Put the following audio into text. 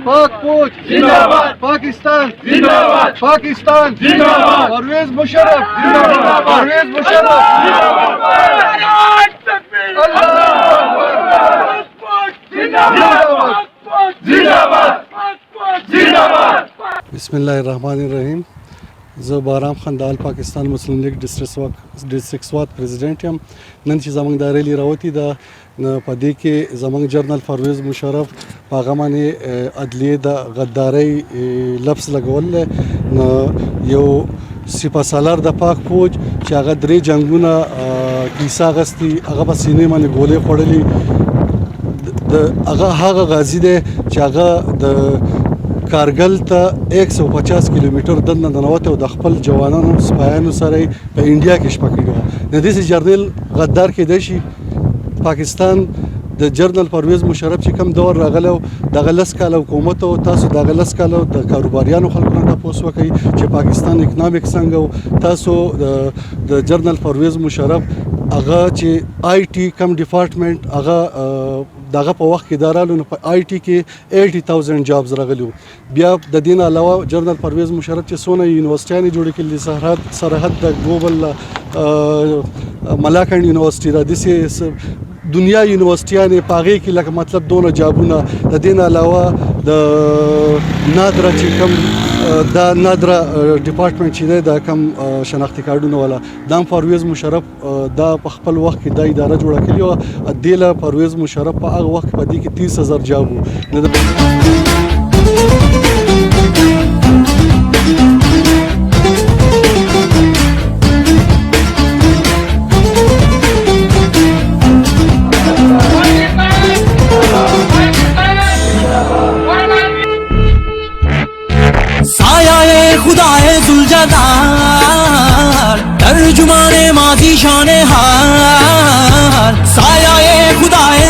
पाक फौज जिंदाबाद, पाकिस्तान जिंदाबाद, पाकिस्तान जिंदाबाद, परवेज मुशर्रफ जिंदाबाद, परवेज मुशर्रफ जिंदाबाद। बिस्मिल्लाहिर्रहमानिर्रहीम। زه بارام خندال پاکستان مسلم لیگ ډیسټریکټ سوات پریزیډنټ یم. نن چې زموږ د ریلی راوتی ده په دې کې زموږ جنرال پرویز مشرف په هغه باندې عدلیې د غدارۍ لفظ لګول نو یو سپه سالار د پاک فوج چې هغه درې جنګونه کیسه اخیستي هغه په سینې باندې ګولۍ خوړلي هغه غازي دی چې هغه د کارګل ته 150 کیلومتر دننه ننوته او د خپل جوانانو سپایانو سره په انډیا کې شپه کړې وه. د دې جرنیل غدار کېدای شي پاکستان د جنرال پرویز مشرف چې کوم دور راغلی و دغه 10 کاله حکومت او تاسو دغه 10 کاله د کاروباریانو خلکو نه تاسو وکړئ چې پاکستان اکونومیک څنګه و. تاسو د جنرال پرویز مشرف هغه چې آی ټي کم ډپارټمنټ هغه دغه په وخت کې دارالو نو په آی ټي کې 80,000 جابز راغلي وو. بیا د دین علاوه جنرال پرویز مشرف چې څونه یونیورسيټیانې جوړې کړي سرحد د ګلوبل ملاکنډ یونیورسيټي را دي دنیا یونیورسيټیانې پاغې کې لکه مطلب دونه جابونه د دین علاوه د نادره چې کم دا نادره ډپارټمنټ چې دی دا کم شناختي کارډونه والا دا پرویز مشرف دا په خپل وخت کې دا اداره جوړه کړې وه. دې له پرویز مشرف په هغه وخت په دې کې 30,000 جاب وو. खुदाए जुलजलाल तर्जुमाने माजी शान हाल साया खुदाए